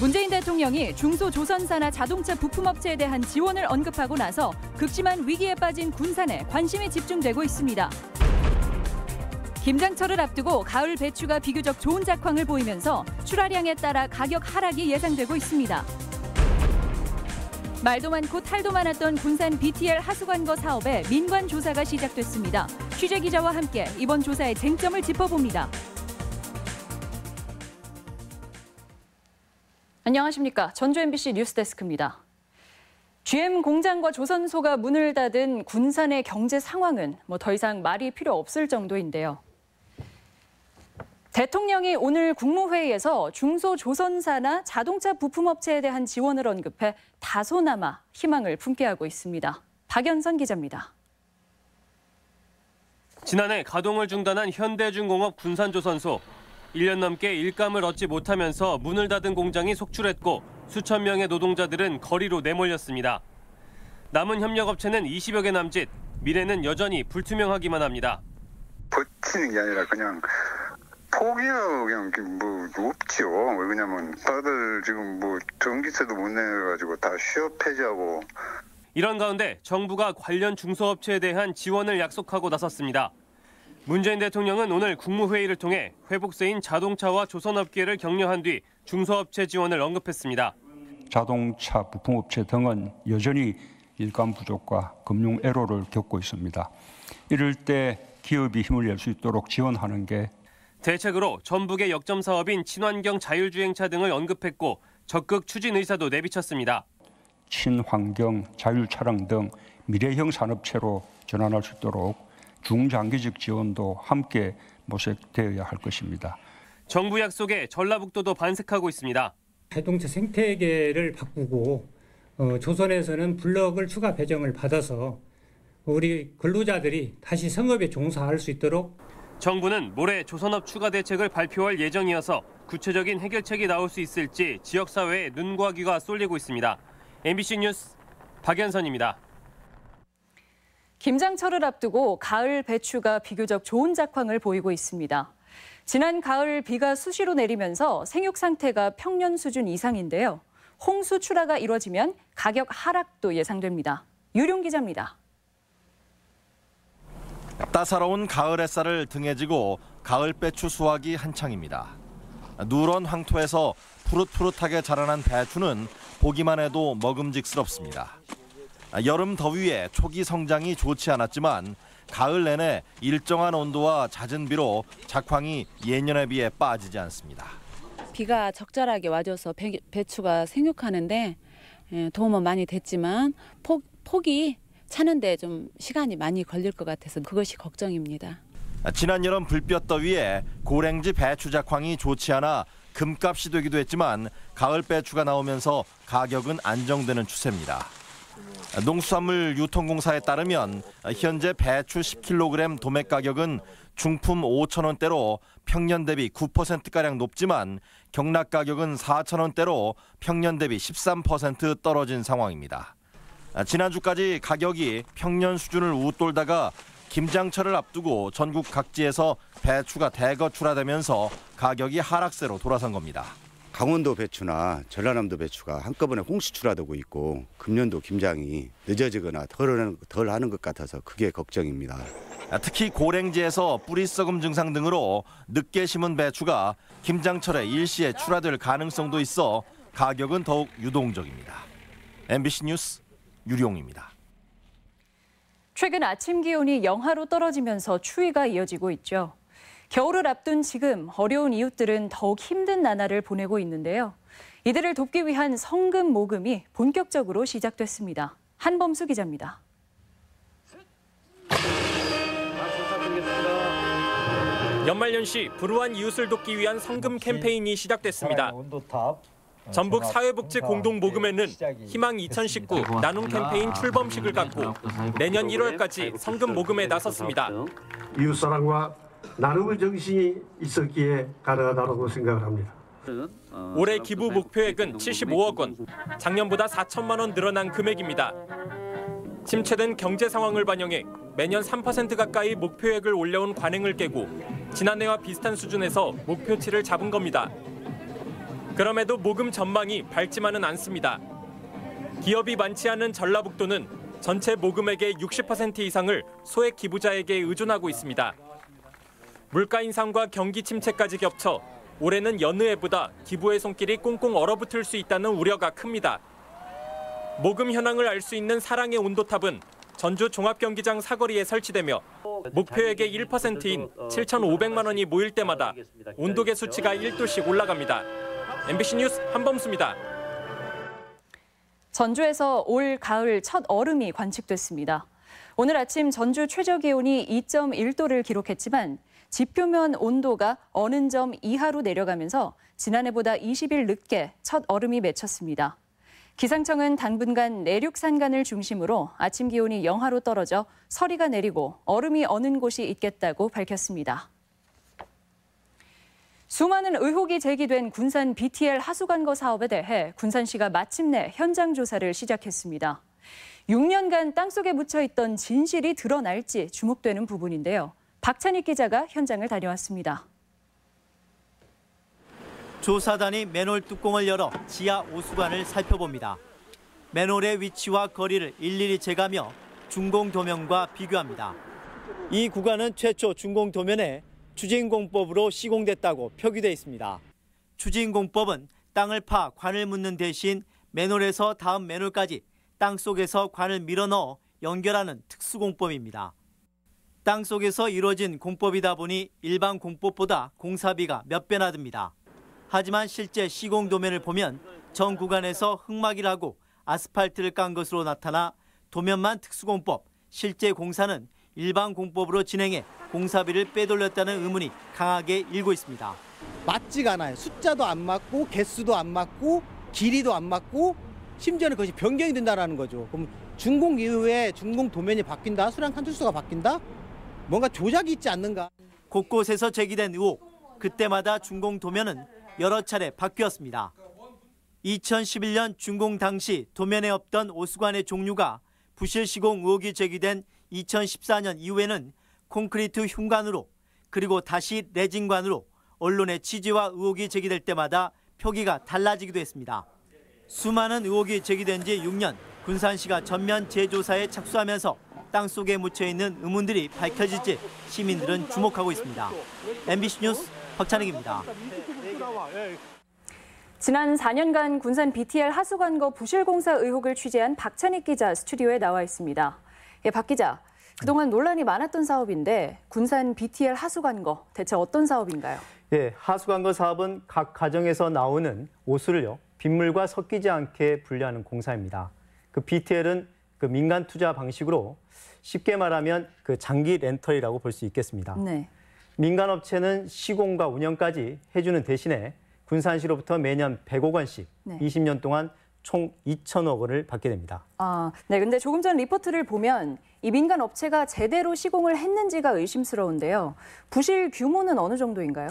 문재인 대통령이 중소조선사나 자동차 부품업체에 대한 지원을 언급하고 나서 극심한 위기에 빠진 군산에 관심이 집중되고 있습니다. 김장철을 앞두고 가을 배추가 비교적 좋은 작황을 보이면서 출하량에 따라 가격 하락이 예상되고 있습니다. 말도 많고 탈도 많았던 군산 BTL 하수관거 사업에 민관 조사가 시작됐습니다. 취재 기자와 함께 이번 조사의 쟁점을 짚어봅니다. 안녕하십니까. 전주 MBC 뉴스데스크입니다. GM 공장과 조선소가 문을 닫은 군산의 경제 상황은 더 이상 말이 필요 없을 정도인데요. 대통령이 오늘 국무회의에서 중소조선사나 자동차 부품업체에 대한 지원을 언급해 다소나마 희망을 품게 하고 있습니다. 박연선 기자입니다. 지난해 가동을 중단한 현대중공업 군산조선소. 1년 넘게 일감을 얻지 못하면서 문을 닫은 공장이 속출했고 수천 명의 노동자들은 거리로 내몰렸습니다. 남은 협력업체는 20여 개 남짓, 미래는 여전히 불투명하기만 합니다. 버티는 게 아니라 그냥 포기하고 그냥 없죠. 왜냐면 다들 지금 전기세도 못 내가지고 다 취업 폐지하고. 이런 가운데 정부가 관련 중소업체에 대한 지원을 약속하고 나섰습니다. 문재인 대통령은 오늘 국무회의를 통해 회복세인 자동차와 조선업계를 격려한 뒤 중소업체 지원을 언급했습니다. 자동차 부품업체 등은 여전히 일감 부족과 금융 애로를 겪고 있습니다. 이럴 때 기업이 힘을 낼 수 있도록 지원하는 게 대책으로 전북의 역점 사업인 친환경 자율주행차 등을 언급했고 적극 추진 의사도 내비쳤습니다. 친환경 자율차량 등 미래형 산업체로 전환할 수 있도록 중장기적 지원도 함께 모색되어야 할 것입니다. 정부 약속에 전라북도도 반색하고 있습니다. 자동차 생태계를 바꾸고 조선에서는 블럭을 추가 배정을 받아서 우리 근로자들이 다시 성업에 종사할 수 있도록 정부는 모레 조선업 추가 대책을 발표할 예정이어서 구체적인 해결책이 나올 수 있을지 지역사회에 눈과 귀가 쏠리고 있습니다. MBC 뉴스 박연선입니다. 김장철을 앞두고 가을 배추가 비교적 좋은 작황을 보이고 있습니다. 지난 가을 비가 수시로 내리면서 생육 상태가 평년 수준 이상인데요. 홍수 출하가 이뤄지면 가격 하락도 예상됩니다. 유룡 기자입니다. 따사로운 가을 햇살을 등에 지고 가을 배추 수확이 한창입니다. 누런 황토에서 푸릇푸릇하게 자라난 배추는 보기만 해도 먹음직스럽습니다. 여름 더위에 초기 성장이 좋지 않았지만 가을 내내 일정한 온도와 잦은 비로 작황이 예년에 비해 빠지지 않습니다. 비가 적절하게 와줘서 배추가 생육하는데 도움은 많이 됐지만 폭이 차는데 좀 시간이 많이 걸릴 것 같아서 그것이 걱정입니다. 지난 여름 불볕 더위에 고랭지 배추 작황이 좋지 않아 금값이 되기도 했지만 가을 배추가 나오면서 가격은 안정되는 추세입니다. 농수산물 유통공사에 따르면 현재 배추 10kg 도매 가격은 중품 5,000원대로 평년 대비 9%가량 높지만 경락 가격은 4,000원대로 평년 대비 13% 떨어진 상황입니다. 지난주까지 가격이 평년 수준을 웃돌다가 김장철을 앞두고 전국 각지에서 배추가 대거 출하되면서 가격이 하락세로 돌아선 겁니다. 강원도 배추나 전라남도 배추가 한꺼번에 홍수 출하되고 있고 금년도 김장이 늦어지거나 덜 하는 것 같아서 그게 걱정입니다. 특히 고랭지에서 뿌리 썩음 증상 등으로 늦게 심은 배추가 김장철에 일시에 출하될 가능성도 있어 가격은 더욱 유동적입니다. MBC 뉴스 유룡입니다. 최근 아침 기온이 영하로 떨어지면서 추위가 이어지고 있죠. 겨울을 앞둔 지금 어려운 이웃들은 더욱 힘든 나날을 보내고 있는데요. 이들을 돕기 위한 성금 모금이 본격적으로 시작됐습니다. 한범수 기자입니다. 연말연시 불우한 이웃을 돕기 위한 성금 캠페인이 시작됐습니다. 전북 사회복지 공동모금회는 희망 2019 나눔 캠페인 출범식을 갖고 내년 1월까지 성금 모금에 나섰습니다. 이웃사랑과 나눔의 정신이 있었기에 가능하다고 생각을 합니다. 올해 기부 목표액은 75억 원, 작년보다 4천만 원 늘어난 금액입니다. 침체된 경제 상황을 반영해 매년 3% 가까이 목표액을 올려온 관행을 깨고 지난해와 비슷한 수준에서 목표치를 잡은 겁니다. 그럼에도 모금 전망이 밝지만은 않습니다. 기업이 많지 않은 전라북도는 전체 모금액의 60% 이상을 소액 기부자에게 의존하고 있습니다. 물가 인상과 경기 침체까지 겹쳐 올해는 여느 해보다 기부의 손길이 꽁꽁 얼어붙을 수 있다는 우려가 큽니다. 모금 현황을 알 수 있는 사랑의 온도탑은 전주 종합경기장 사거리에 설치되며 목표액의 1%인 7,500만 원이 모일 때마다 온도계 수치가 1도씩 올라갑니다. MBC 뉴스 한범수입니다. 전주에서 올 가을 첫 얼음이 관측됐습니다. 오늘 아침 전주 최저 기온이 2.1도를 기록했지만 지표면 온도가 어느 점 이하로 내려가면서 지난해보다 20일 늦게 첫 얼음이 맺혔습니다. 기상청은 당분간 내륙 산간을 중심으로 아침 기온이 영하로 떨어져 서리가 내리고 얼음이 어는 곳이 있겠다고 밝혔습니다. 수많은 의혹이 제기된 군산 BTL 하수관거 사업에 대해 군산시가 마침내 현장 조사를 시작했습니다. 6년간 땅속에 묻혀있던 진실이 드러날지 주목되는 부분인데요. 박찬익 기자가 현장을 다녀왔습니다. 조사단이 맨홀 뚜껑을 열어 지하 오수관을 살펴봅니다. 맨홀의 위치와 거리를 일일이 재가며 준공도면과 비교합니다. 이 구간은 최초 준공도면에 추진공법으로 시공됐다고 표기돼 있습니다. 추진공법은 땅을 파 관을 묻는 대신 맨홀에서 다음 맨홀까지 땅속에서 관을 밀어넣어 연결하는 특수공법입니다. 땅속에서 이루어진 공법이다 보니 일반 공법보다 공사비가 몇 배나 듭니다. 하지만 실제 시공도면을 보면 전 구간에서 흙막이를 하고 아스팔트를 깐 것으로 나타나 도면만 특수공법, 실제 공사는 일반 공법으로 진행해 공사비를 빼돌렸다는 의문이 강하게 일고 있습니다. 맞지가 않아요. 숫자도 안 맞고 개수도 안 맞고 길이도 안 맞고 심지어는 그것이 변경이 된다는 거죠. 그럼 준공 이후에 준공 도면이 바뀐다, 수량 칸투수가 바뀐다? 뭔가 조작이 있지 않는가? 곳곳에서 제기된 의혹, 그때마다 준공 도면은 여러 차례 바뀌었습니다. 2011년 준공 당시 도면에 없던 오수관의 종류가 부실 시공 의혹이 제기된 2014년 이후에는 콘크리트 흉관으로 그리고 다시 레진관으로 언론의 취재와 의혹이 제기될 때마다 표기가 달라지기도 했습니다. 수많은 의혹이 제기된 지 6년, 군산시가 전면 재조사에 착수하면서 땅속에 묻혀있는 의문들이 밝혀질지 시민들은 주목하고 있습니다. MBC 뉴스 박찬익입니다. 지난 4년간 군산 BTL 하수관거 부실 공사 의혹을 취재한 박찬익 기자 스튜디오에 나와 있습니다. 예, 박 기자, 그동안 논란이 많았던 사업인데 군산 BTL 하수관거 대체 어떤 사업인가요? 예, 하수관거 사업은 각 가정에서 나오는 오수를요 빗물과 섞이지 않게 분리하는 공사입니다. 그 BTL은 그 민간 투자 방식으로 쉽게 말하면 그 장기 렌털이라고 볼 수 있겠습니다. 네. 민간 업체는 시공과 운영까지 해주는 대신에 군산시로부터 매년 100억 원씩 네. 20년 동안 총 2천억 원을 받게 됩니다. 네. 근데 조금 전 리포트를 보면 이 민간 업체가 제대로 시공을 했는지가 의심스러운데요. 부실 규모는 어느 정도인가요?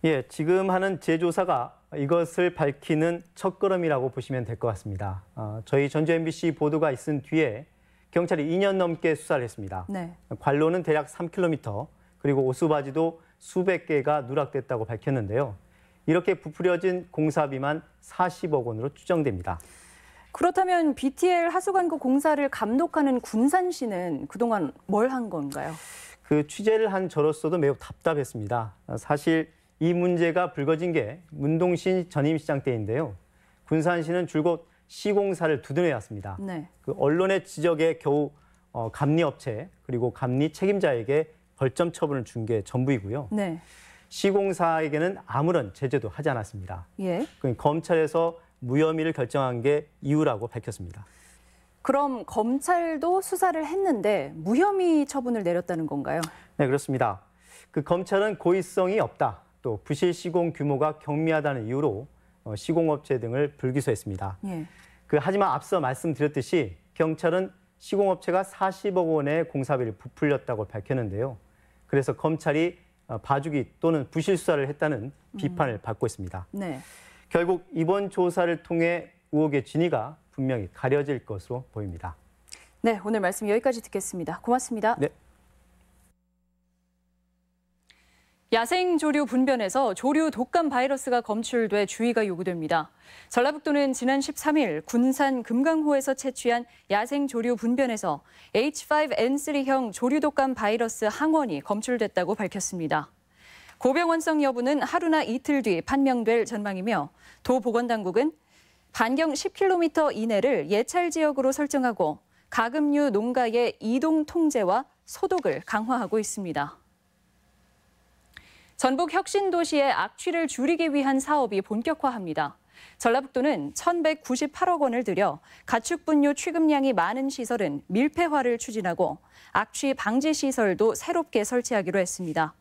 예, 지금 하는 재조사가 이것을 밝히는 첫걸음이라고 보시면 될 것 같습니다. 저희 전주 MBC 보도가 있은 뒤에 경찰이 2년 넘게 수사를 했습니다. 네. 관로는 대략 3km, 그리고 오수바지도 수백 개가 누락됐다고 밝혔는데요. 이렇게 부풀려진 공사비만 40억 원으로 추정됩니다. 그렇다면 BTL 하수관거 공사를 감독하는 군산시는 그동안 뭘 한 건가요? 그 취재를 한 저로서도 매우 답답했습니다. 사실 이 문제가 불거진 게 문동신 전임시장 때인데요. 군산시는 줄곧 시공사를 두드려왔습니다. 네. 그 언론의 지적에 겨우 감리업체 그리고 감리 책임자에게 벌점 처분을 준 게 전부이고요. 네. 시공사에게는 아무런 제재도 하지 않았습니다. 예. 검찰에서 무혐의를 결정한 게 이유라고 밝혔습니다. 그럼 검찰도 수사를 했는데 무혐의 처분을 내렸다는 건가요? 네, 그렇습니다. 그 검찰은 고의성이 없다, 또 부실 시공 규모가 경미하다는 이유로 시공업체 등을 불기소했습니다. 예. 하지만 앞서 말씀드렸듯이 경찰은 시공업체가 40억 원의 공사비를 부풀렸다고 밝혔는데요. 그래서 검찰이 봐주기 또는 부실 수사를 했다는 비판을 받고 있습니다. 네. 결국 이번 조사를 통해 의혹의 진위가 분명히 가려질 것으로 보입니다. 네, 오늘 말씀 여기까지 듣겠습니다. 고맙습니다. 네. 야생 조류 분변에서 조류 독감 바이러스가 검출돼 주의가 요구됩니다. 전라북도는 지난 13일 군산 금강호에서 채취한 야생 조류 분변에서 H5N3형 조류 독감 바이러스 항원이 검출됐다고 밝혔습니다. 고병원성 여부는 하루나 이틀 뒤 판명될 전망이며 도 보건당국은 반경 10km 이내를 예찰 지역으로 설정하고 가금류 농가의 이동 통제와 소독을 강화하고 있습니다. 전북 혁신도시의 악취를 줄이기 위한 사업이 본격화합니다. 전라북도는 1,198억 원을 들여 가축분뇨 취급량이 많은 시설은 밀폐화를 추진하고 악취 방지 시설도 새롭게 설치하기로 했습니다.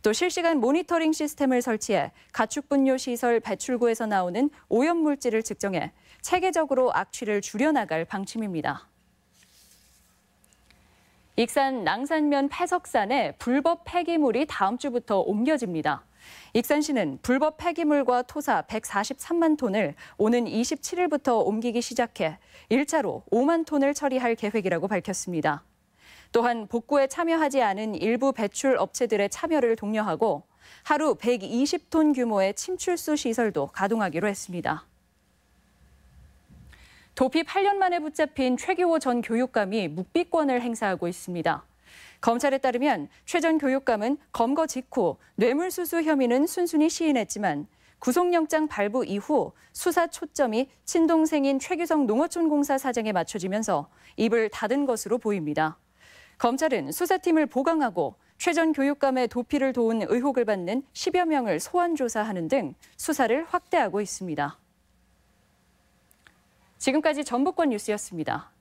또 실시간 모니터링 시스템을 설치해 가축분뇨 시설 배출구에서 나오는 오염물질을 측정해 체계적으로 악취를 줄여나갈 방침입니다. 익산 낭산면 폐석산에 불법 폐기물이 다음 주부터 옮겨집니다. 익산시는 불법 폐기물과 토사 143만 톤을 오는 27일부터 옮기기 시작해 1차로 5만 톤을 처리할 계획이라고 밝혔습니다. 또한 복구에 참여하지 않은 일부 배출 업체들의 참여를 독려하고 하루 120톤 규모의 침출수 시설도 가동하기로 했습니다. 도피 8년 만에 붙잡힌 최규호 전 교육감이 묵비권을 행사하고 있습니다. 검찰에 따르면 최 전 교육감은 검거 직후 뇌물수수 혐의는 순순히 시인했지만 구속영장 발부 이후 수사 초점이 친동생인 최규성 농어촌공사 사장에 맞춰지면서 입을 닫은 것으로 보입니다. 검찰은 수사팀을 보강하고 최 전 교육감의 도피를 도운 의혹을 받는 10여 명을 소환 조사하는 등 수사를 확대하고 있습니다. 지금까지 전북권 뉴스였습니다.